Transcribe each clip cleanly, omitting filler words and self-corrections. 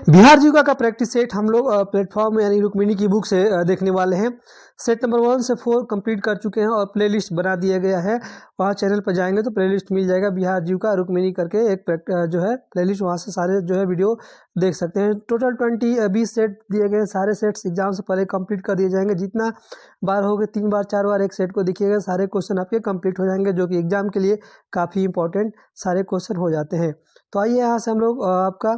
बिहार जीविका का practice set हम लोग प्लेटफॉर्म यानी रुक्मिणी की बुक से देखने वाले हैं। सेट नंबर 1 से 4 कंप्लीट कर चुके हैं और प्लेलिस्ट बना दिया गया है। वहाँ चैनल पर जाएंगे तो प्लेलिस्ट मिल जाएगा, बिहार जीविका रुक्मिणी करके एक जो है प्लेलिस्ट, वहाँ से सारे जो है वीडियो देख सकते हैं। टोटल 20 सेट दिए गए, सारे सेट्स एग्जाम से पहले कंप्लीट कर दिए जाएंगे। जितना बार हो गए, 3 बार 4 बार एक सेट को देखिएगा, सारे क्वेश्चन आपके कंप्लीट हो जाएंगे, जो कि एग्जाम के लिए काफ़ी इंपॉर्टेंट सारे क्वेश्चन हो जाते हैं। तो आइए यहाँ से हम लोग आपका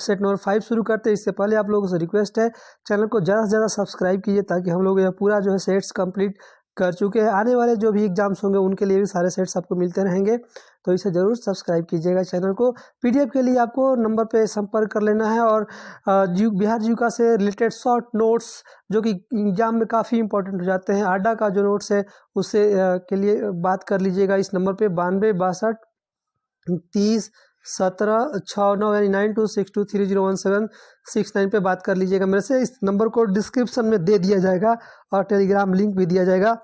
सेट नंबर 5 शुरू करते हैं। इससे पहले आप लोगों से रिक्वेस्ट है, चैनल को ज़्यादा से ज़्यादा सब्सक्राइब कीजिए, ताकि हम लोग यह पूरा जो है सेट्स कंप्लीट कर चुके हैं। आने वाले जो भी एग्जाम्स होंगे उनके लिए भी सारे सेट्स आपको मिलते रहेंगे, तो इसे ज़रूर सब्सक्राइब कीजिएगा चैनल को। पीडीएफ के लिए आपको नंबर पे संपर्क कर लेना है, और बिहार जीविका से रिलेटेड शॉर्ट नोट्स जो कि एग्जाम में काफ़ी इंपॉर्टेंट हो जाते हैं, आडा का जो नोट्स है उससे के लिए बात कर लीजिएगा इस नंबर पे 9262301769 यानी 9262301769 पे बात कर लीजिएगा मेरे से। इस नंबर को डिस्क्रिप्शन में दे दिया जाएगा और टेलीग्राम लिंक भी दिया जाएगा।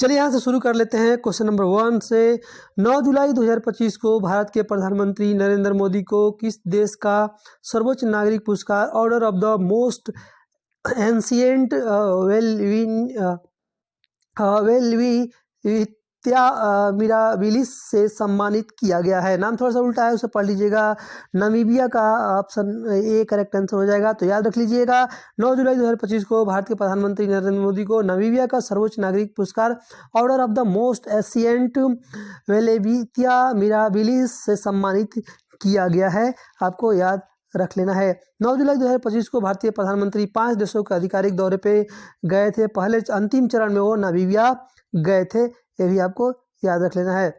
चलिए यहाँ से शुरू कर लेते हैं क्वेश्चन नंबर 1 से। 9 जुलाई 2025 को भारत के प्रधानमंत्री नरेंद्र मोदी को किस देश का सर्वोच्च नागरिक पुरस्कार Order of the most ancient mirabilis से सम्मानित किया गया है? नाम थोड़ा सा उल्टा है, उसे पढ़ लीजिएगा। नामीबिया का ऑप्शन ए करेक्ट आंसर हो जाएगा। तो याद रख लीजिएगा, 9 जुलाई 2025 को भारत के प्रधानमंत्री नरेंद्र मोदी को नामीबिया का सर्वोच्च नागरिक पुरस्कार Order of the Most Ancient वेलेबिया मिराबिलिस से सम्मानित किया गया है। आपको याद रख लेना है। 9 जुलाई 2025 को भारतीय प्रधानमंत्री 5 देशों के आधिकारिक दौरे पे गए थे। पहले अंतिम चरण में वो नामीबिया गए थे, ये भी आपको याद रख लेना है।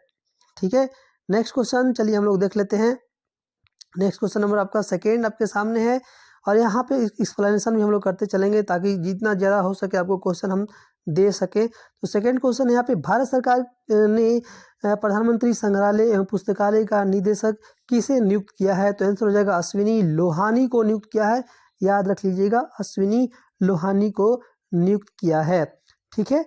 ठीक है, नेक्स्ट क्वेश्चन चलिए हम लोग देख लेते हैं। नेक्स्ट क्वेश्चन नंबर आपका सेकेंड आपके सामने है, और यहाँ पे एक्सप्लेनेशन भी हम लोग करते चलेंगे, ताकि जितना ज़्यादा हो सके आपको क्वेश्चन हम दे सके। तो सेकेंड क्वेश्चन यहाँ पे, भारत सरकार ने प्रधानमंत्री संग्रहालय एवं पुस्तकालय का निदेशक किसे नियुक्त किया है? तो आंसर हो जाएगा अश्विनी लोहानी को नियुक्त किया है। याद रख लीजिएगा, अश्विनी लोहानी को नियुक्त किया है। ठीक है,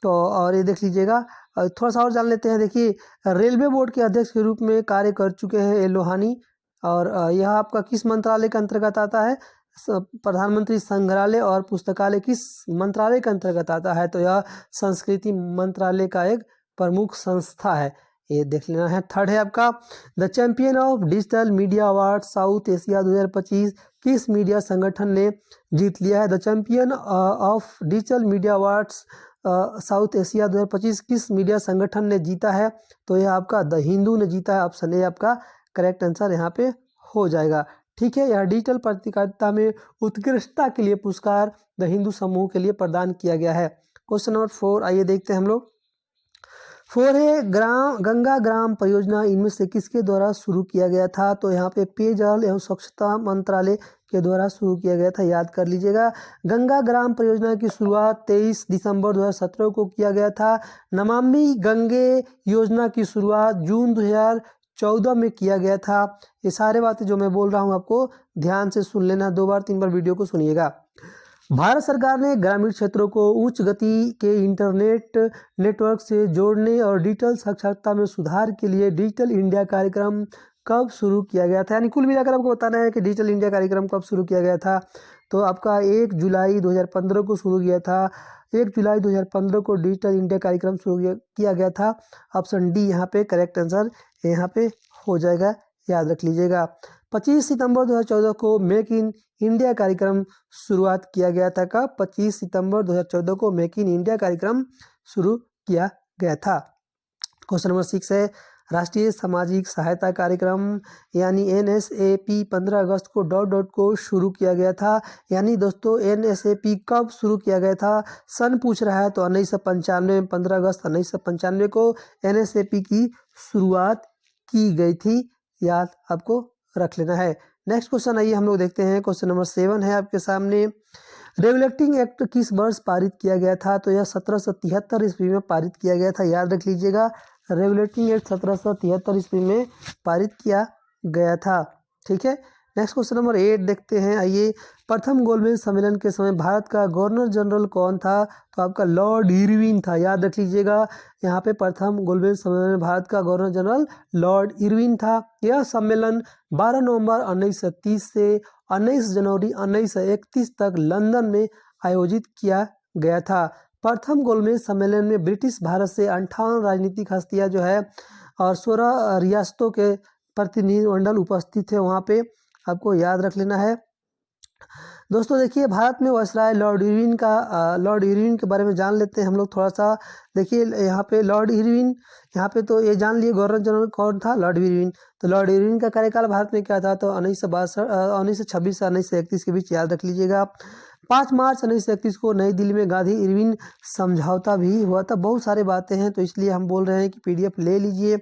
तो और ये देख लीजिएगा। थोड़ा सा और जान लेते हैं। देखिए, रेलवे बोर्ड के अध्यक्ष के रूप में कार्य कर चुके हैं ये लोहानी, और यह आपका किस मंत्रालय के अंतर्गत आता है? प्रधानमंत्री संग्रहालय और पुस्तकालय किस मंत्रालय के अंतर्गत आता है? तो यह संस्कृति मंत्रालय का एक प्रमुख संस्था है, ये देख लेना है। थर्ड है आपका, the champion of digital media award south Asia 2025 किस मीडिया संगठन ने जीत लिया है? The champion of digital media awards south Asia 2025 किस मीडिया संगठन ने जीता है? तो यह आपका द हिंदू ने जीता है। ऑप्शन ए आपका करेक्ट आंसर यहाँ पे हो जाएगा। ठीक है, यह डिजिटल पत्रकारिता में उत्कृष्टता के लिए पुरस्कार द हिंदू समूह के लिए प्रदान किया गया है। क्वेश्चन नंबर 4 आइए देखते हैं हम लोग। 4 है, गंगा ग्राम परियोजना इनमें से किसके द्वारा शुरू किया गया था? तो यहाँ पे पेयजल एवं स्वच्छता मंत्रालय के द्वारा शुरू किया गया था। याद कर लीजिएगा, गंगा ग्राम परियोजना की शुरुआत 23 दिसंबर 2017 को किया गया था। नमामि गंगे योजना की शुरुआत जून 2014 में किया गया था। ये सारे बातें जो मैं बोल रहा हूँ आपको ध्यान से सुन लेना, 2 बार 3 बार वीडियो को सुनिएगा। भारत सरकार ने ग्रामीण क्षेत्रों को उच्च गति के इंटरनेट नेटवर्क से जोड़ने और डिजिटल साक्षरता में सुधार के लिए डिजिटल इंडिया कार्यक्रम कब शुरू किया गया था? यानी कुल मिलाकर आपको बताना है कि डिजिटल इंडिया कार्यक्रम कब शुरू किया गया था। तो आपका 1 जुलाई 2015 को शुरू किया था। 1 जुलाई 2015 को डिजिटल इंडिया कार्यक्रम शुरू किया गया था। ऑप्शन डी यहाँ पे करेक्ट आंसर यहाँ पे हो जाएगा, याद रख लीजिएगा। 25 सितंबर 2014 को मेक इन इंडिया कार्यक्रम शुरुआत किया गया था। कब? 25 सितंबर 2014 को मेक इन इंडिया कार्यक्रम शुरू किया गया था। क्वेश्चन नंबर 6 है, राष्ट्रीय सामाजिक सहायता कार्यक्रम यानी NSAP 15 अगस्त को को शुरू किया गया था। यानी दोस्तों NSAP कब शुरू किया गया था? सन पूछ रहा है, तो 1995 में 15 अगस्त 1995 को NSAP की शुरुआत की गई थी। याद आपको रख लेना है। नेक्स्ट क्वेश्चन आइए हम लोग देखते हैं। क्वेश्चन नंबर 7 है आपके सामने, रेगुलेटिंग एक्ट किस वर्ष पारित किया गया था? तो यह 1773 ईस्वी में पारित किया गया था। याद रख लीजिएगा, रेगुलेटिंग एक्ट 1773 ईस्वी में पारित किया गया था। ठीक है, नेक्स्ट क्वेश्चन नंबर 8 देखते हैं। आइए, प्रथम गोलमेज सम्मेलन के समय भारत का गवर्नर जनरल कौन था? तो आपका लॉर्ड इरविन था। याद रख लीजिएगा, यहाँ पे प्रथम गोलमेज सम्मेलन में भारत का गवर्नर जनरल लॉर्ड इरविन था। यह सम्मेलन 12 नवंबर 1930 से 19 जनवरी 1931 तक लंदन में आयोजित किया गया था। प्रथम गोलमेज सम्मेलन में ब्रिटिश भारत से 58 राजनीतिक हस्तियां जो है और 16 रियासतों के प्रतिनिधिमंडल उपस्थित थे वहाँ पे, आपको याद रख लेना है। दोस्तों देखिए, भारत में वायसराय लॉर्ड इरविन के बारे में जान लेते हैं हम लोग थोड़ा सा। देखिए यहाँ पे लॉर्ड इरविन, यहाँ पे तो ये जान लिए गवर्नर जनरल कौन था, लॉर्ड इरविन। तो लॉर्ड इरविन का कार्यकाल भारत में क्या था? तो 1926 से 1931 के बीच, याद रख लीजिएगा। 5 मार्च 1931 को नई दिल्ली में गांधी इरविन समझौता भी हुआ था। बहुत सारे बातें हैं, तो इसलिए हम बोल रहे हैं कि PDF ले लीजिए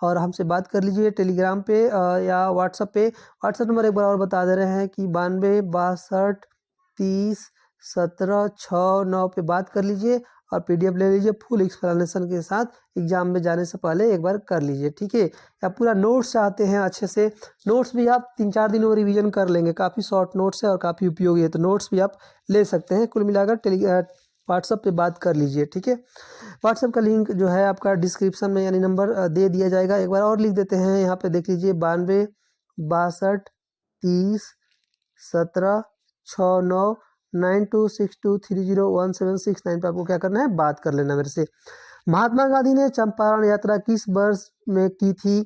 और हमसे बात कर लीजिए टेलीग्राम पे या व्हाट्सएप पे। व्हाट्सएप नंबर एक बार और बता दे रहे हैं कि 92 62 30 17 6 9 पे बात कर लीजिए और PDF ले लीजिए फुल एक्सप्लेनेशन के साथ। एग्जाम में जाने से पहले एक बार कर लीजिए, ठीक है। या पूरा नोट्स चाहते हैं अच्छे से, नोट्स भी आप 3-4 दिनों में रिवीजन कर लेंगे। काफ़ी शॉर्ट नोट्स है और काफ़ी उपयोगी है, तो नोट्स भी आप ले सकते हैं। कुल मिलाकर व्हाट्सएप पे बात कर लीजिए, ठीक है। व्हाट्सएप का लिंक जो है आपका डिस्क्रिप्शन में यानी नंबर दे दिया जाएगा। एक बार और लिख देते हैं, यहाँ पे देख लीजिए 92 62 30 17 6 9 9262301769 पे आपको क्या करना है, बात कर लेना मेरे से। महात्मा गांधी ने चंपारण यात्रा किस वर्ष में की थी?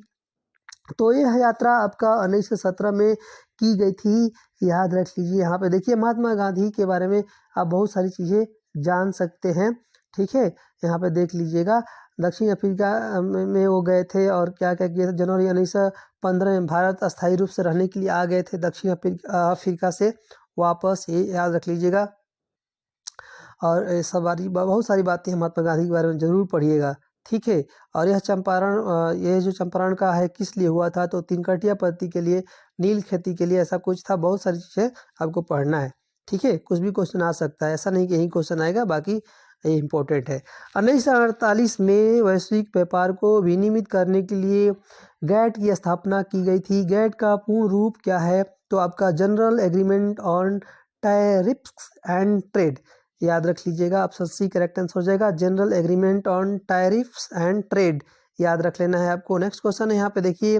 तो यह यात्रा आपका 1917 में की गई थी, याद रख लीजिए। यहाँ पे देखिए महात्मा गांधी के बारे में आप बहुत सारी चीज़ें जान सकते हैं, ठीक है। यहाँ पे देख लीजिएगा, दक्षिण अफ्रीका में वो गए थे और क्या क्या किया था। जनवरी 1915 में भारत अस्थायी रूप से रहने के लिए आ गए थे दक्षिण अफ्रीका से वापस, ये याद रख लीजिएगा। और बहुत सारी बातें महात्मा गांधी के बारे में ज़रूर पढ़िएगा, ठीक है। और यह जो चंपारण का है किस लिए हुआ था? तो तीनकटिया पद्धति के लिए, नील खेती के लिए, ऐसा कुछ था। बहुत सारी चीज़ें आपको पढ़ना है, ठीक है। कुछ भी क्वेश्चन आ सकता है, ऐसा नहीं कि यही क्वेश्चन आएगा, बाकी ये इम्पोर्टेंट है। 1948 में वैश्विक व्यापार को विनियमित करने के लिए गैट की स्थापना की गई थी। गैट का पूर्ण रूप क्या है? तो आपका general agreement on tariffs and trade, याद रख लीजिएगा। ऑप्शन सी करेक्ट आंसर हो जाएगा, general agreement on tariffs and trade, याद रख लेना है आपको। नेक्स्ट क्वेश्चन है, यहाँ पे देखिए,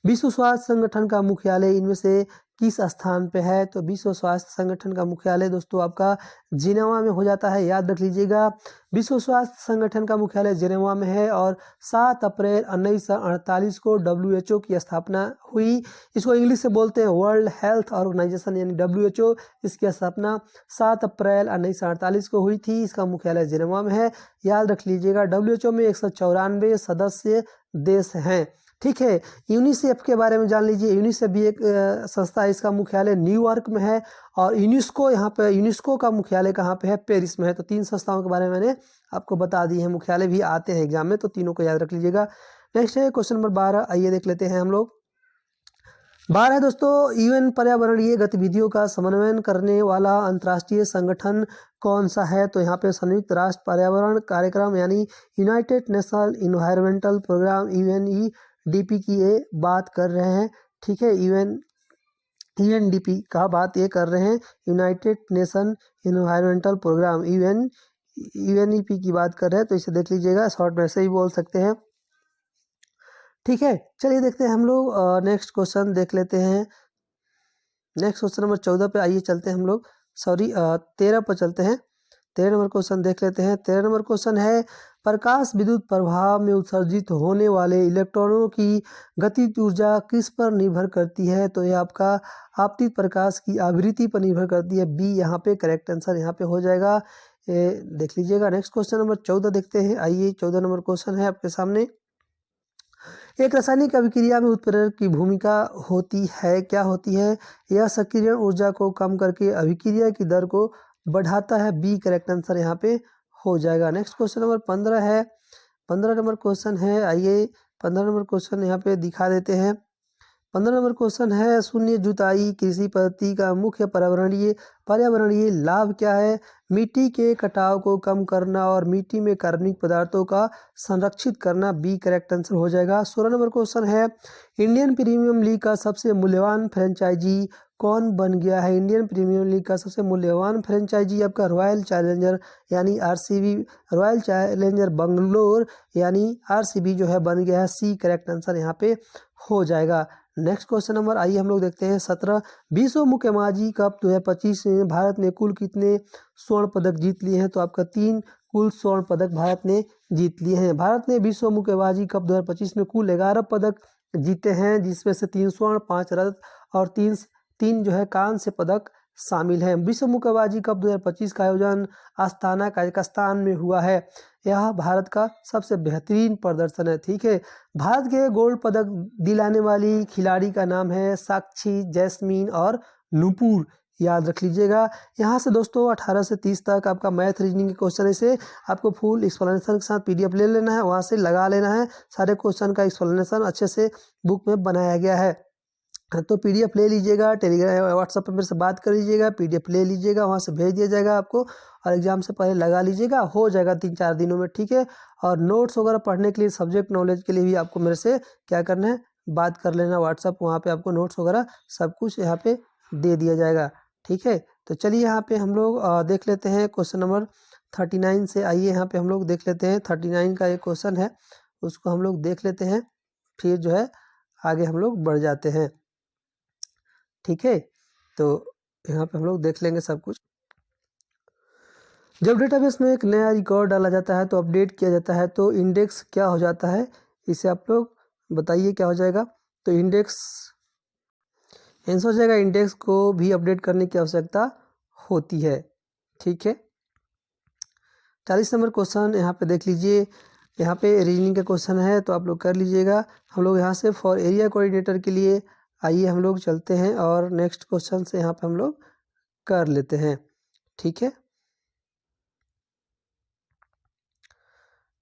विश्व स्वास्थ्य संगठन का मुख्यालय इनमें से किस स्थान पे है? तो विश्व स्वास्थ्य संगठन का मुख्यालय दोस्तों आपका जिनेवा में हो जाता है, याद रख लीजिएगा। विश्व स्वास्थ्य संगठन का मुख्यालय जिनेवा में है और 7 अप्रैल 1948 को WHO की स्थापना हुई। इसको इंग्लिश से बोलते हैं वर्ल्ड हेल्थ ऑर्गेनाइजेशन यानी WHO। इसकी स्थापना 7 अप्रैल 1948 को हुई थी। इसका मुख्यालय जिनेवा में है, याद रख लीजिएगा। WHO में 194 सदस्य देश हैं, ठीक है। यूनिसेफ के बारे में जान लीजिए। यूनिसेफ भी एक संस्था है, इसका मुख्यालय न्यूयॉर्क में है। और यूनेस्को का मुख्यालय कहाँ पे है? पेरिस में है। तो 3 संस्थाओं के बारे में मैंने आपको बता दी है, मुख्यालय भी आते हैं एग्जाम में, तो तीनों को याद रख लीजिएगा। नेक्स्ट है क्वेश्चन नंबर 12, आइए देख लेते हैं हम लोग। 12 दोस्तों, UN पर्यावरणीय गतिविधियों का समन्वय करने वाला अंतर्राष्ट्रीय संगठन कौन सा है? तो यहाँ पे संयुक्त राष्ट्र पर्यावरण कार्यक्रम यानी United National environmental programme UNEDP की ये बात कर रहे हैं, ठीक है। UNDP का बात ये कर रहे हैं, united nation environmental programme UNEP की बात कर रहे हैं। तो इसे देख लीजिएगा, शॉर्ट में ऐसे ही बोल सकते हैं, ठीक है। चलिए देखते हैं हम लोग नेक्स्ट क्वेश्चन देख लेते हैं। नेक्स्ट क्वेश्चन नंबर 14 पे आइए चलते हैं हम लोग, 13 पर चलते हैं। 13 नंबर क्वेश्चन देख लेते हैं। 13 नंबर क्वेश्चन है, प्रकाश विद्युत प्रभाव में उत्सर्जित होने वाले इलेक्ट्रॉनों की गतिज ऊर्जा किस पर निर्भर करती है? तो ये आपका आपतित प्रकाश की आवृत्ति पर निर्भर करती है। बी यहाँ पे करेक्ट आंसर यहाँ पे हो जाएगा, देख लीजिएगा। नेक्स्ट क्वेश्चन नंबर 14 देखते हैं। आइए 14 नंबर क्वेश्चन है आपके सामने, एक रासायनिक अभिक्रिया में उत्प्रेरक की भूमिका होती है, क्या होती है? यह सक्रियण ऊर्जा को कम करके अभिक्रिया की दर को बढ़ाता है। बी करेक्ट आंसर यहाँ पे हो जाएगा। नेक्स्ट क्वेश्चन नंबर 15 है। 15 नंबर क्वेश्चन है, आइए 15 नंबर क्वेश्चन यहाँ पे दिखा देते हैं। 15 नंबर क्वेश्चन है, शून्य जुताई कृषि पद्धति का मुख्य पर्यावरणीय लाभ क्या है? मिट्टी के कटाव को कम करना और मिट्टी में कार्बनिक पदार्थों का संरक्षित करना। बी करेक्ट आंसर हो जाएगा। 16 नंबर क्वेश्चन है, इंडियन प्रीमियर लीग का सबसे मूल्यवान फ्रेंचाइजी कौन बन गया है? इंडियन प्रीमियर लीग का सबसे मूल्यवान फ्रेंचाइजी आपका रॉयल चैलेंजर यानी आरसीबी, रॉयल चैलेंजर बेंगलोर यानी आरसीबी जो है बन गया है। सी करेक्ट आंसर यहाँ पे हो जाएगा। नेक्स्ट क्वेश्चन नंबर आइए हम लोग देखते हैं 17, विश्व मुक्केबाजी कप 2025 में भारत ने कुल कितने स्वर्ण पदक जीत लिए हैं? तो आपका 3 कुल स्वर्ण पदक भारत ने जीत लिए हैं। भारत ने विश्व मुक्केबाजी कप 2025 में कुल 11 पदक जीते हैं, जिसमें से 3 स्वर्ण, 5 रजत और 3 जो है कांस्य पदक शामिल हैं। विश्व मुक्केबाजी कप 2025 का आयोजन आस्ताना कजाकिस्तान में हुआ है। यह भारत का सबसे बेहतरीन प्रदर्शन है। ठीक है, भारत के गोल्ड पदक दिलाने वाली खिलाड़ी का नाम है साक्षी, जैस्मीन और नूपुर, याद रख लीजिएगा। यहाँ से दोस्तों 18 से 30 तक आपका मैथ रीजनिंग के क्वेश्चन है, इसे आपको फुल एक्सप्लेनेशन के साथ पीडीएफ ले लेना है, वहाँ से लगा लेना है। सारे क्वेश्चन का एक्सप्लेनेशन अच्छे से बुक में बनाया गया है, तो पीडीएफ ले लीजिएगा। टेलीग्राम व्हाट्सएप पर मेरे से बात कर लीजिएगा, पीडीएफ ले लीजिएगा, वहाँ से भेज दिया जाएगा आपको, और एग्जाम से पहले लगा लीजिएगा, हो जाएगा 3-4 दिनों में। ठीक है, और नोट्स वगैरह पढ़ने के लिए, सब्जेक्ट नॉलेज के लिए भी आपको मेरे से क्या करना है, बात कर लेना व्हाट्सएप, वहाँ पे आपको नोट्स वगैरह सब कुछ यहाँ पे दे दिया जाएगा। ठीक है, तो चलिए यहाँ पे हम लोग देख लेते हैं क्वेश्चन नंबर 39 से। आइए यहाँ पे हम लोग देख लेते हैं 39 का एक क्वेश्चन है, उसको हम लोग देख लेते हैं, फिर जो है आगे हम लोग बढ़ जाते हैं। ठीक है, तो यहाँ पे हम लोग देख लेंगे सब कुछ। जब डेटाबेस में एक नया रिकॉर्ड डाला जाता है तो अपडेट किया जाता है, तो इंडेक्स क्या हो जाता है? इसे आप लोग बताइए क्या हो जाएगा। तो इंडेक्स आंसर हो जाएगा, इंडेक्स को भी अपडेट करने की आवश्यकता होती है। ठीक है, 40 नंबर क्वेश्चन यहाँ पे देख लीजिए, यहाँ पे रीजनिंग का क्वेश्चन है, तो आप लोग कर लीजिएगा। हम लोग यहाँ से फॉर एरिया कोऑर्डिनेटर के लिए आइए हम लोग चलते हैं, और नेक्स्ट क्वेश्चन से यहाँ पे हम लोग कर लेते हैं। ठीक है,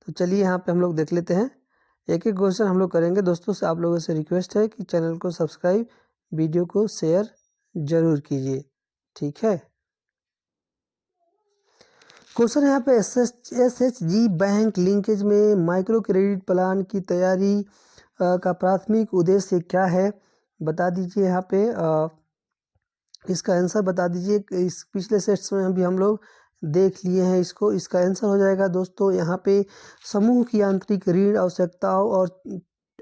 तो चलिए यहाँ पे हम लोग देख लेते हैं, एक एक क्वेश्चन हम लोग करेंगे। दोस्तों से आप लोगों से रिक्वेस्ट है कि चैनल को सब्सक्राइब, वीडियो को शेयर जरूर कीजिए। ठीक है, क्वेश्चन यहाँ पे एसएचजी बैंक लिंकेज में माइक्रो क्रेडिट प्लान की तैयारी का प्राथमिक उद्देश्य क्या है? बता दीजिए यहाँ पे, इसका आंसर बता दीजिए। इस पिछले सेट्स में भी हम लोग देख लिए हैं इसको। इसका आंसर हो जाएगा दोस्तों यहाँ पे समूह की आंतरिक ऋण आवश्यकताओं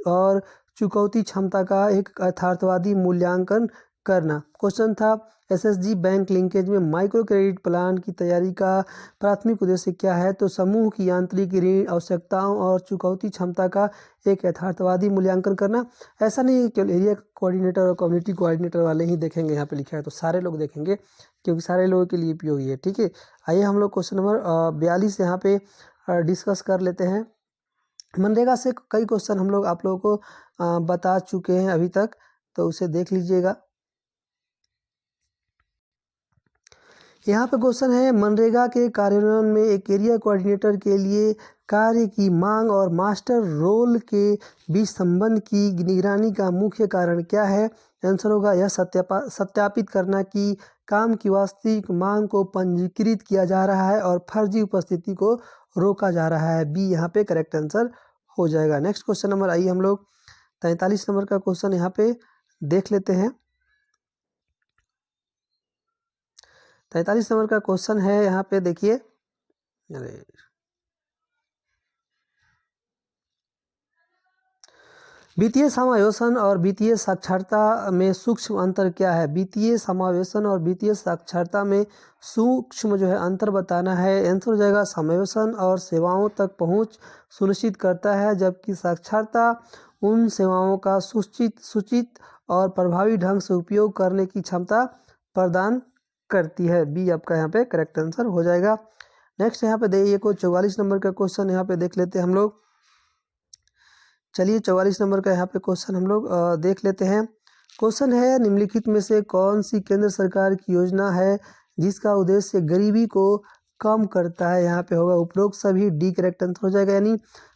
और चुकौती क्षमता का एक यथार्थवादी मूल्यांकन करना। क्वेश्चन था एसएचजी बैंक लिंकेज में माइक्रो क्रेडिट प्लान की तैयारी का प्राथमिक उद्देश्य क्या है? तो समूह की आंतरिक ऋण आवश्यकताओं और चुकौती क्षमता का एक यथार्थवादी मूल्यांकन करना। ऐसा नहीं है केवल एरिया कोऑर्डिनेटर और कम्युनिटी कोऑर्डिनेटर वाले ही देखेंगे, यहाँ पे लिखा है तो सारे लोग देखेंगे, क्योंकि सारे लोगों के लिए उपयोगी है। ठीक है, आइए हम लोग क्वेश्चन नंबर 42 यहाँ पे डिस्कस कर लेते हैं। मनरेगा से कई क्वेश्चन हम लोग आप लोगों को बता चुके हैं अभी तक, तो उसे देख लीजिएगा। यहाँ पे क्वेश्चन है, मनरेगा के कार्यान्वयन में एक एरिया कोऑर्डिनेटर के लिए कार्य की मांग और मास्टर रोल के बीच संबंध की निगरानी का मुख्य कारण क्या है? आंसर होगा यह सत्यापित करना कि काम की वास्तविक मांग को पंजीकृत किया जा रहा है और फर्जी उपस्थिति को रोका जा रहा है। बी यहाँ पे करेक्ट आंसर हो जाएगा। नेक्स्ट क्वेश्चन नंबर आइए हम लोग 43 नंबर का क्वेश्चन यहाँ पे देख लेते हैं। 43 नंबर का क्वेश्चन है, यहाँ पे देखिए, अरे वित्तीय समावेशन और वित्तीय साक्षरता में सूक्ष्म अंतर क्या है? वित्तीय समावेशन और वित्तीय साक्षरता में सूक्ष्म जो है अंतर बताना है। आंसर हो जाएगा समावेशन और सेवाओं तक पहुंच सुनिश्चित करता है, जबकि साक्षरता उन सेवाओं का सूचित और प्रभावी ढंग से उपयोग करने की क्षमता प्रदान करती है। बी आपका यहाँ पे करेक्ट आंसर हो जाएगा। नेक्स्ट यहाँ पे देखिए 44 नंबर का क्वेश्चन यहाँ पे देख लेते हैं हम लोग। चलिए 44 नंबर का यहाँ पे क्वेश्चन हम लोग देख लेते हैं। क्वेश्चन है, निम्नलिखित में से कौन सी केंद्र सरकार की योजना है जिसका उद्देश्य गरीबी को कम करता है? यहाँ पे होगा उपरोक्त सभी। डी करेक्ट आंसर हो जाएगा, यानी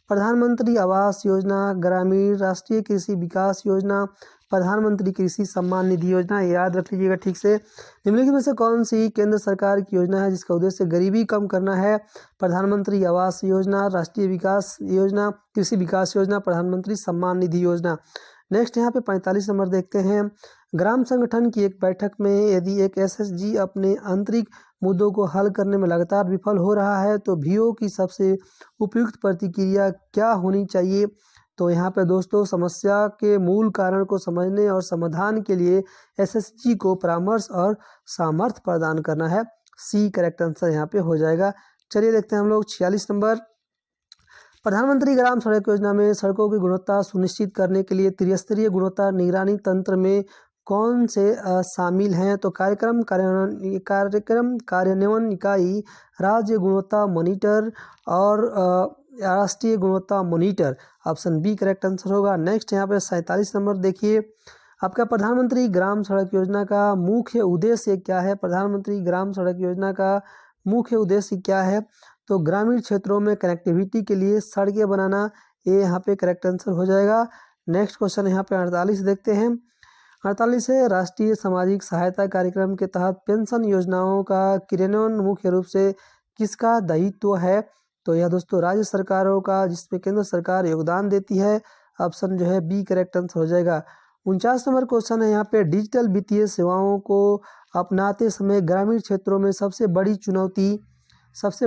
प्रधानमंत्री आवास योजना, ग्रामीण राष्ट्रीय कृषि विकास योजना, प्रधानमंत्री कृषि सम्मान निधि योजना, याद रख लीजिएगा ठीक से। निम्नलिखित में से कौन सी केंद्र सरकार की योजना है जिसका उद्देश्य गरीबी कम करना है? प्रधानमंत्री आवास योजना, राष्ट्रीय विकास योजना, कृषि विकास योजना, प्रधानमंत्री सम्मान निधि योजना। नेक्स्ट यहाँ पे 45 नंबर देखते हैं। ग्राम संगठन की एक बैठक में यदि एक एसएचजी अपने आंतरिक मुद्दों को हल करने में लगातार विफल हो रहा है तो वीओ की सबसे उपयुक्त प्रतिक्रिया क्या होनी चाहिए? तो यहाँ पे दोस्तों समस्या के मूल कारण को समझने और समाधान के लिए एसएचजी को परामर्श और सामर्थ्य प्रदान करना है। सी करेक्ट आंसर यहाँ पे हो जाएगा। चलिए देखते हैं हम लोग 46 नंबर। प्रधानमंत्री ग्राम सड़क योजना में सड़कों की गुणवत्ता सुनिश्चित करने के लिए त्रिस्तरीय गुणवत्ता निगरानी तंत्र में कौन से शामिल हैं? तो कार्यक्रम कार्यान्वयन इकाई, राज्य गुणवत्ता मॉनिटर और राष्ट्रीय गुणवत्ता monitor. Option B correct answer होगा। नेक्स्ट यहाँ पे 47 नंबर देखिए। आपका प्रधानमंत्री ग्राम सड़क योजना का मुख्य उद्देश्य क्या है? प्रधानमंत्री ग्राम सड़क योजना का मुख्य उद्देश्य क्या है? तो ग्रामीण क्षेत्रों में कनेक्टिविटी के लिए सड़कें बनाना, ये यहाँ पे करेक्ट आंसर हो जाएगा। नेक्स्ट क्वेश्चन यहाँ पे 48 देखते हैं। 48 है, राष्ट्रीय सामाजिक सहायता कार्यक्रम के तहत पेंशन योजनाओं का क्रियान्वयन मुख्य रूप से किसका दायित्व है? तो यह दोस्तों राज्य सरकारों का, जिसमें केंद्र सरकार योगदान देती है। ऑप्शन जो है बी करेक्ट आंसर हो जाएगा। 49 नंबर क्वेश्चन है यहाँ पे, डिजिटल वित्तीय सेवाओं को अपनाते समय ग्रामीण क्षेत्रों में सबसे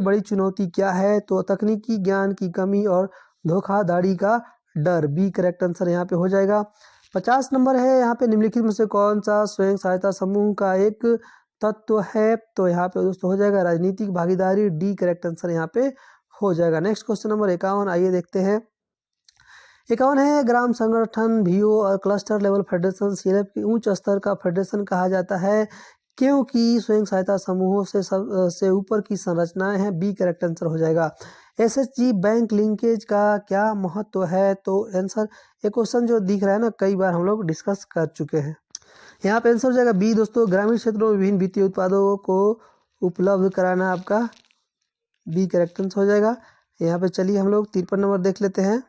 बड़ी चुनौती क्या है? तो तकनीकी ज्ञान की कमी और धोखाधड़ी का डर। बी करेक्ट आंसर यहाँ पे हो जाएगा। 50 नंबर है यहाँ पे, निम्नलिखित में से कौन सा स्वयं सहायता समूह का एक तत्व है? तो यहाँ पे दोस्तों हो जाएगा राजनीतिक भागीदारी। डी करेक्ट आंसर यहाँ पे हो जाएगा। नेक्स्ट क्वेश्चन नंबर 51, आइए देखते हैं। 51 है, ग्राम संगठन वीओ और क्लस्टर लेवल फेडरेशन सीएलएफ की उच्च स्तर का फेडरेशन कहा जाता है क्योंकि स्वयं सहायता समूहों से ऊपर की संरचनाएं हैं। बी करेक्ट आंसर हो जाएगा। एसएचजी बैंक लिंकेज का क्या महत्व है? तो आंसर, ये क्वेश्चन जो दिख रहा है ना, कई बार हम लोग डिस्कस कर चुके हैं। यहाँ पे आंसर हो जाएगा बी दोस्तों, ग्रामीण क्षेत्रों में विभिन्न वित्तीय उत्पादों को उपलब्ध कराना आपका बी करेक्ट आंसर हो जाएगा। यहाँ पे चलिए हम लोग 53 नंबर देख लेते हैं।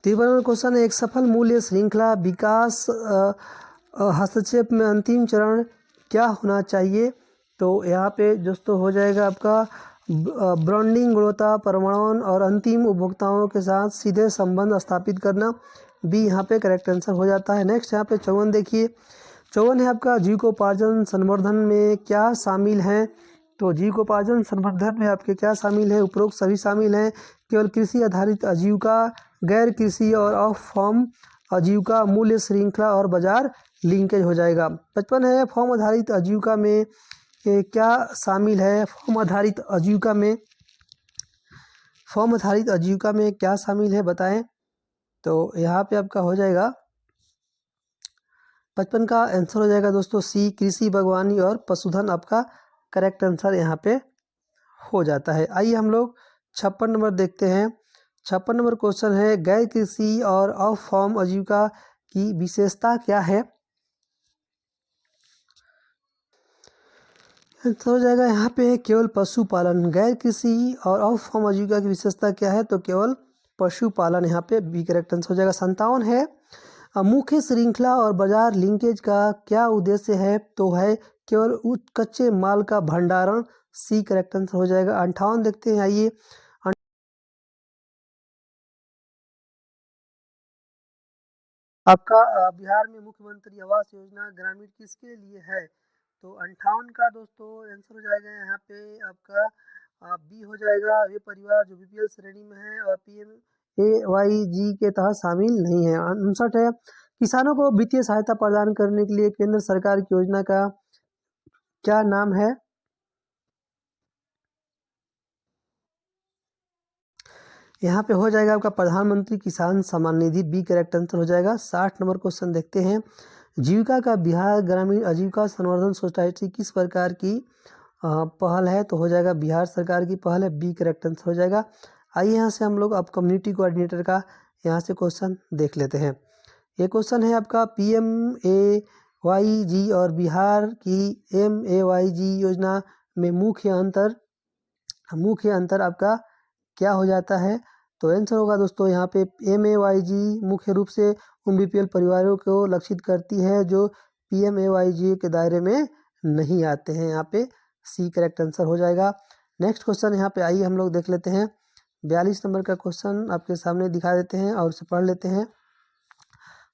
53 नंबर क्वेश्चन है, एक सफल मूल्य श्रृंखला विकास हस्तक्षेप में अंतिम चरण क्या होना चाहिए? तो यहाँ पे दोस्तों हो जाएगा आपका ब्रांडिंग, गुणवत्ता प्रमाणन और अंतिम उपभोक्ताओं के साथ सीधे संबंध स्थापित करना। बी यहाँ पे करेक्ट आंसर हो जाता है। नेक्स्ट यहाँ पे 54 देखिए। 54 है आपका, जीविकोपार्जन संवर्धन में क्या शामिल हैं? तो जीविकोपार्जन संवर्धन में आपके क्या शामिल है? उपरोक्त सभी शामिल हैं। केवल कृषि आधारित आजीविका, गैर कृषि और ऑफ फार्म आजीविका, मूल्य श्रृंखला और बाजार लिंकेज हो जाएगा। 55 है, फॉर्म आधारित आजीविका में क्या शामिल है? फॉर्म आधारित आजीविका में क्या शामिल है बताएं? तो यहाँ पे आपका हो जाएगा 55 का आंसर हो जाएगा दोस्तों सी, कृषि, बागवानी और पशुधन आपका करेक्ट आंसर यहाँ पे हो जाता है। आइए हम लोग 56 नंबर देखते हैं। 56 नंबर क्वेश्चन है, गैर कृषि और ऑफ फार्म आजीविका की विशेषता क्या है? आंसर हो जाएगा यहाँ पे केवल पशुपालन। गैर कृषि और ऑफ फार्म आजीविका की विशेषता क्या है? तो केवल पशुपालन, यहाँ पे बी करेक्ट आंसर हो जाएगा। 57 है, मुख्य श्रृंखला और बाजार लिंकेज का क्या उद्देश्य है? तो है केवल उच्च कच्चे माल का भंडारण। सी करेक्ट आंसर हो जाएगा। 58 देखते हैं, आइए। आपका बिहार में मुख्यमंत्री आवास योजना ग्रामीण किसके लिए है? तो 58 का दोस्तों आंसर हो जाएगा यहाँ पे आपका बी हो जाएगा, वे परिवार जो बीपीएल श्रेणी में है और PMAYG के तहत शामिल नहीं है। 59 है, किसानों को वित्तीय सहायता प्रदान करने के लिए केंद्र सरकार की योजना का क्या नाम है? यहाँ पे हो जाएगा आपका प्रधानमंत्री किसान Samman Nidhi. B correct answer हो जाएगा। 60 नंबर क्वेश्चन देखते हैं। जीविका का बिहार ग्रामीण आजीविका संवर्धन सोसाइटी किस प्रकार की पहल है? तो हो जाएगा बिहार सरकार की पहल है। बी करेक्ट आंसर हो जाएगा। आइए यहाँ से हम लोग अब कम्युनिटी कोऑर्डिनेटर का यहाँ से क्वेश्चन देख लेते हैं। ये क्वेश्चन है आपका, PMAYG और बिहार की MAYG योजना में मुख्य अंतर आपका क्या हो जाता है? तो आंसर होगा दोस्तों यहाँ पे MAYG मुख्य रूप से उन BPL परिवारों को लक्षित करती है जो PMAYG के दायरे में नहीं आते हैं। यहाँ पे सी करेक्ट आंसर हो जाएगा। नेक्स्ट क्वेश्चन यहाँ पे आइए हम लोग देख लेते हैं। 42 नंबर का क्वेश्चन आपके सामने दिखा देते हैं और उसे पढ़ लेते हैं।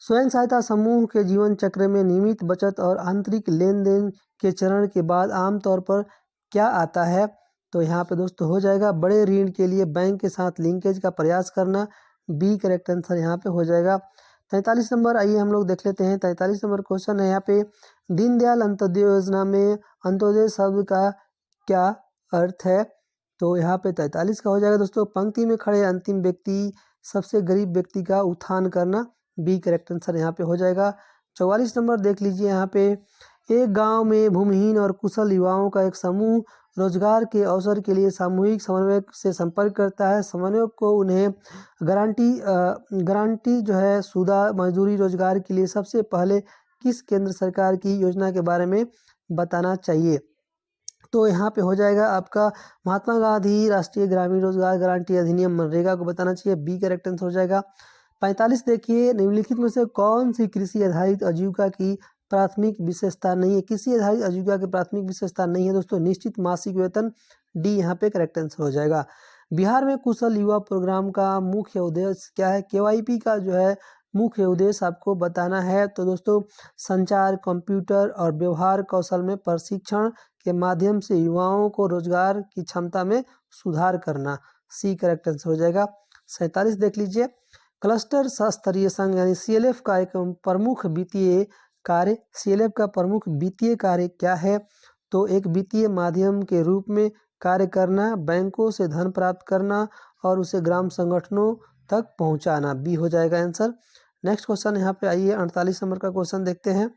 स्वयं सहायता समूह के जीवन चक्र में नियमित बचत और आंतरिक लेन देन के चरण के बाद आमतौर पर क्या आता है? तो यहाँ पे दोस्तों हो जाएगा बड़े ऋण के लिए बैंक के साथ लिंकेज का प्रयास करना। बी करेक्ट आंसर यहाँ पे हो जाएगा। 43 नंबर आइए हम लोग देख लेते हैं। 43 नंबर क्वेश्चन है यहाँ पे, दीनदयाल अंत्योदय योजना में अंत्योदय शब्द का क्या अर्थ है? तो यहाँ पे 43 का हो जाएगा दोस्तों, पंक्ति में खड़े अंतिम व्यक्ति, सबसे गरीब व्यक्ति का उत्थान करना। बी करेक्ट आंसर यहाँ पे हो जाएगा। 44 नंबर देख लीजिए यहाँ पे, एक गांव में भूमिहीन और कुशल युवाओं का एक समूह रोजगार के अवसर के लिए सामूहिक समन्वय से संपर्क करता है। समन्वयक को उन्हें गारंटी जो है शुदा मजदूरी रोजगार के लिए सबसे पहले किस केंद्र सरकार की योजना के बारे में बताना चाहिए? तो यहाँ पे हो जाएगा आपका महात्मा गांधी राष्ट्रीय ग्रामीण रोजगार गारंटी अधिनियम मनरेगा को बताना चाहिए। बी करेक्ट आंसर हो जाएगा। 45 देखिए, निम्नलिखित में से कौन सी कृषि आधारित आजीविका की प्राथमिक विशेषता नहीं है? कृषि आधारित आजीविका की प्राथमिक विशेषता नहीं है दोस्तों, निश्चित मासिक वेतन। डी यहाँ पे करेक्ट आंसर हो जाएगा। बिहार में कुशल युवा प्रोग्राम का मुख्य उद्देश्य क्या है? KYP का जो है मुख्य उद्देश्य आपको बताना है। तो दोस्तों संचार, कंप्यूटर और व्यवहार कौशल में प्रशिक्षण के माध्यम से युवाओं को रोजगार की क्षमता में सुधार करना। सी करेक्ट आंसर हो जाएगा। 47 देख लीजिए, क्लस्टर स्तरीय संघ यानी CLF का एक प्रमुख वित्तीय कार्य, CLF का प्रमुख वित्तीय कार्य क्या है? तो एक वित्तीय माध्यम के रूप में कार्य करना, बैंकों से धन प्राप्त करना और उसे ग्राम संगठनों तक पहुंचाना। बी हो जाएगा आंसर। नेक्स्ट क्वेश्चन यहाँ पे आइए 48 नंबर का क्वेश्चन देखते हैं।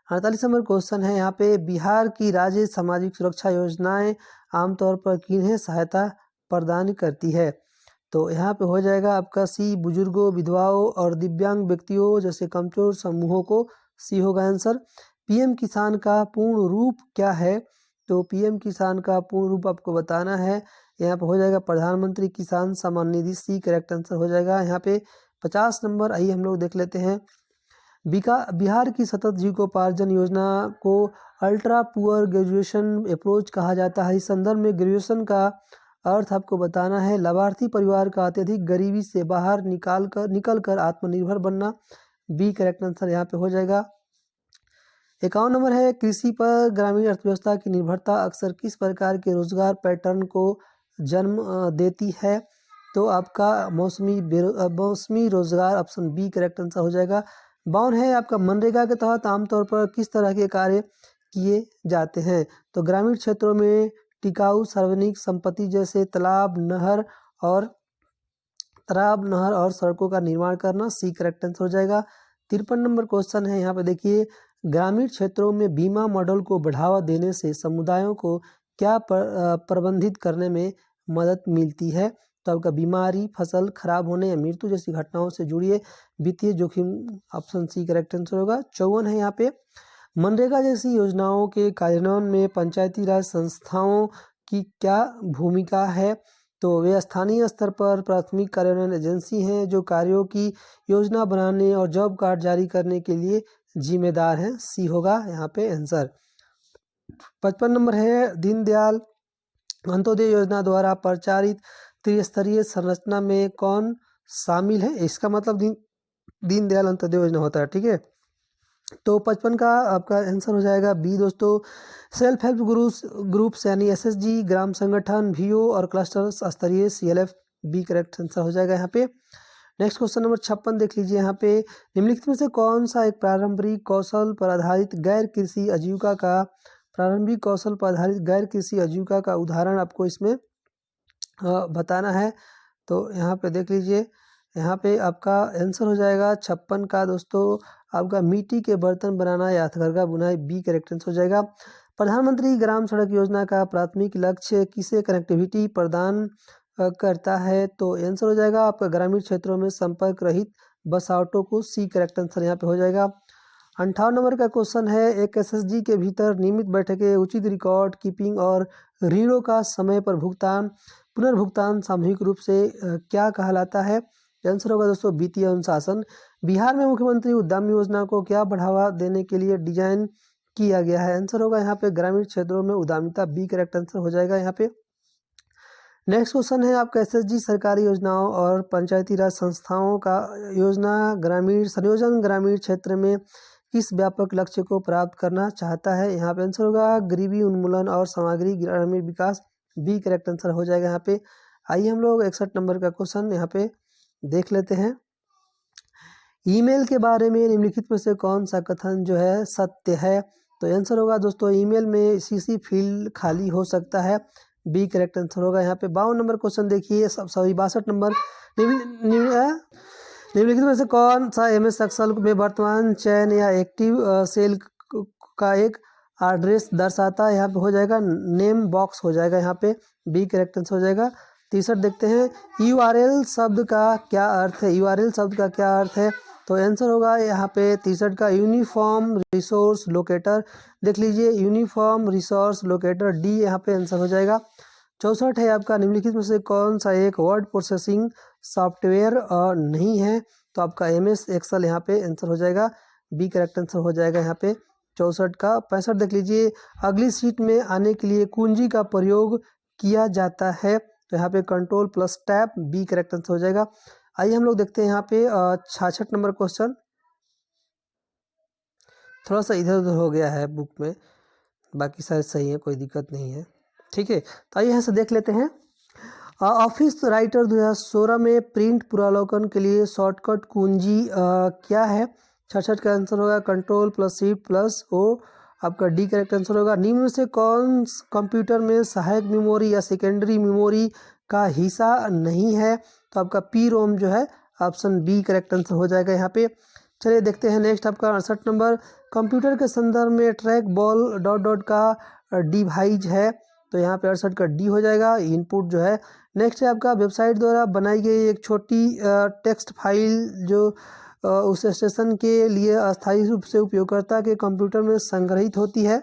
48 नंबर क्वेश्चन है यहाँ पे, बिहार की राज्य सामाजिक सुरक्षा योजनाएं आमतौर पर किन्हें सहायता प्रदान करती है? तो यहाँ पे हो जाएगा आपका सी, बुजुर्गों, विधवाओं और दिव्यांग व्यक्तियों जैसे कमजोर समूहों को। सी होगा आंसर। PM किसान का पूर्ण रूप क्या है? तो PM किसान का पूर्ण रूप आपको बताना है। यहाँ पे हो जाएगा प्रधानमंत्री किसान सम्मान निधि। सी करेक्ट आंसर हो जाएगा। यहाँ पे 50 नंबर आइए हम लोग देख लेते हैं। बिहार की सतत जीविकोपार्जन योजना को अल्ट्रा पुअर ग्रेजुएशन अप्रोच कहा जाता है। इस संदर्भ में ग्रेजुएशन का अर्थ आपको बताना है लाभार्थी परिवार का अत्यधिक गरीबी से बाहर निकल कर आत्मनिर्भर बनना। बी करेक्ट आंसर यहाँ पे हो जाएगा। 51 नंबर है, कृषि पर ग्रामीण अर्थव्यवस्था की निर्भरता अक्सर किस प्रकार के रोजगार पैटर्न को जन्म देती है? तो आपका मौसमी रोजगार, ऑप्शन बी करेक्ट आंसर हो जाएगा। 52 है आपका, मनरेगा के तहत आमतौर पर किस तरह के कार्य किए जाते हैं? तो ग्रामीण क्षेत्रों में टिकाऊ सार्वजनिक संपत्ति जैसे तालाब, नहर और सड़कों का निर्माण करना। सी करेक्ट आंसर हो जाएगा। 53 नंबर क्वेश्चन है यहाँ पे देखिए, ग्रामीण क्षेत्रों में बीमा मॉडल को बढ़ावा देने से समुदायों को क्या प्रबंधित करने में मदद मिलती है? तो आपका बीमारी, फसल खराब होने या मृत्यु जैसी घटनाओं से जुड़िए वित्तीय जोखिम। ऑप्शन सी करेक्ट आंसर होगा। 54 है यहाँ पे, मनरेगा जैसी योजनाओं के कार्यान्वयन में पंचायती राज संस्थाओं की क्या भूमिका है? तो वे स्थानीय स्तर पर प्राथमिक कार्यान्वयन एजेंसी हैं जो कार्यों की योजना बनाने और जॉब कार्ड जारी करने के लिए जिम्मेदार हैं। सी होगा यहाँ पे आंसर। 55 नंबर है, दीनदयाल अंत्योदय योजना द्वारा प्रचारित त्रिस्तरीय संरचना में कौन शामिल है? इसका मतलब दीनदयाल अंत्योदय योजना होता है, ठीक है। तो 55 का आपका आंसर हो जाएगा बी दोस्तों, सेल्फ हेल्प ग्रुप्स यानी SHG, ग्राम संगठन, VO और क्लस्टर स्तरीय CLF। बी करेक्ट आंसर हो जाएगा यहाँ पे। नेक्स्ट क्वेश्चन नंबर 56 देख लीजिए यहाँ पे, निम्नलिखित में से कौन सा एक प्रारंभिक कौशल पर आधारित गैर कृषि आजीविका का उदाहरण आपको इसमें बताना है? तो यहाँ पे देख लीजिए, यहाँ पे आपका आंसर हो जाएगा 56 का दोस्तों आपका मिट्टी के बर्तन बनाना या हथकरघा बुनाई। बी करेक्ट आंसर हो जाएगा। प्रधानमंत्री ग्राम सड़क योजना का प्राथमिक लक्ष्य किसे कनेक्टिविटी प्रदान करता है? तो आंसर हो जाएगा आपका ग्रामीण क्षेत्रों में संपर्क रहित बस ऑटो को। सी करेक्ट आंसर यहाँ पे हो जाएगा। 58 नंबर का क्वेश्चन है, एक एसएसजी के भीतर नियमित बैठकें, उचित रिकॉर्ड कीपिंग और ऋणों का समय पर भुगतान, पुनर्भुगतान सामूहिक रूप से क्या कहलाता है? आंसर होगा दोस्तों वित्तीय अनुशासन। बिहार में मुख्यमंत्री उद्यम योजना को क्या बढ़ावा देने के लिए डिजाइन किया गया है? आंसर होगा यहाँ पे ग्रामीण क्षेत्रों में उद्यमिता, बी करेक्ट आंसर हो जाएगा यहाँ पे। नेक्स्ट क्वेश्चन है आपका, एसएसजी सरकारी योजनाओं और पंचायती राज संस्थाओं का योजना ग्रामीण संयोजन ग्रामीण क्षेत्र में किस व्यापक लक्ष्य को प्राप्त करना चाहता है? यहाँ पे आंसर होगा गरीबी उन्मूलन और समग्र ग्रामीण विकास, बी करेक्ट आंसर हो जाएगा यहाँ पे। आइए हम लोग 61 नंबर का क्वेश्चन यहाँ पे देख लेते हैं। ईमेल के बारे में निम्नलिखित में से कौन सा कथन जो है सत्य है? तो आंसर होगा दोस्तों ईमेल में सीसी फील्ड खाली हो सकता है, बी करेक्ट आंसर होगा यहाँ पे। 52 नंबर क्वेश्चन देखिए, 62 नंबर, निम्नलिखित में से कौन सा एमएस एक्सेल में वर्तमान चयन या एक्टिव सेल का एक एड्रेस दर्शाता है? यहाँ पे हो जाएगा नेम बॉक्स हो जाएगा यहाँ पे, बी करेक्ट आंसर हो जाएगा। 63 देखते हैं, यूआरएल शब्द का क्या अर्थ है? यूआरएल शब्द का क्या अर्थ है? तो आंसर होगा यहाँ पे 63 का यूनिफॉर्म रिसोर्स लोकेटर। देख लीजिए यूनिफॉर्म रिसोर्स लोकेटर, डी यहाँ पे आंसर हो जाएगा। 64 है आपका, निम्नलिखित में से कौन सा एक वर्ड प्रोसेसिंग सॉफ्टवेयर नहीं है? तो आपका एमएस एक्सेल यहाँ पे आंसर हो जाएगा, बी करेक्ट आंसर हो जाएगा यहाँ पे 64 का। 65 देख लीजिए, अगली सीट में आने के लिए कुंजी का प्रयोग किया जाता है? तो यहाँ पे control plus tab, B correct answer हो जाएगा। आइए हम लोग देखते हैं यहाँ पे 66 नंबर क्वेश्चन, थोड़ा सा इधर उधर हो गया है बुक में, बाकी शायद सही है, कोई दिक्कत नहीं है, ठीक है। तो आइए यहाँ से देख लेते हैं। ऑफिस राइटर 2016 में प्रिंट पुनरावलोकन के लिए शॉर्टकट कुंजी क्या है? 66 का आंसर होगा control plus shift plus O, आपका डी करेक्ट आंसर होगा। निम्न में से कौन कंप्यूटर में सहायक मेमोरी या सेकेंडरी मेमोरी का हिस्सा नहीं है? तो आपका पी रोम जो है ऑप्शन बी करेक्ट आंसर हो जाएगा यहाँ पे। चलिए देखते हैं नेक्स्ट आपका 68 नंबर, कंप्यूटर के संदर्भ में ट्रैक बॉल डॉट डॉट का डिवाइस है? तो यहाँ पे 68 का डी हो जाएगा, इनपुट जो है। नेक्स्ट है आपका, वेबसाइट द्वारा बनाई गई एक छोटी टेक्स्ट फाइल जो उस स्टेशन के लिए अस्थायी रूप से उपयोगकर्ता के कंप्यूटर में संग्रहित होती है?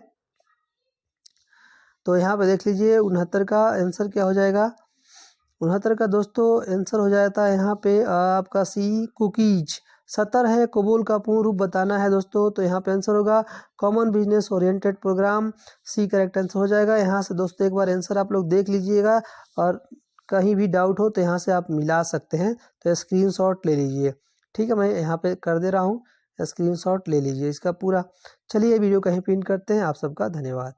तो यहाँ पे देख लीजिए 69 का आंसर क्या हो जाएगा? 69 का दोस्तों आंसर हो जाता है यहाँ पे आपका सी कुकीज। 70 है, कोबोल का पूर्ण रूप बताना है दोस्तों, तो यहाँ पे आंसर होगा common business oriented program, C correct answer हो जाएगा। यहाँ से दोस्तों एक बार आंसर आप लोग देख लीजिएगा और कहीं भी डाउट हो तो यहाँ से आप मिला सकते हैं, तो स्क्रीनशॉट ले लीजिए, ठीक है। मैं यहाँ पे कर दे रहा हूँ, स्क्रीनशॉट ले लीजिए इसका पूरा। चलिए वीडियो कहीं पिन करते हैं। आप सबका धन्यवाद।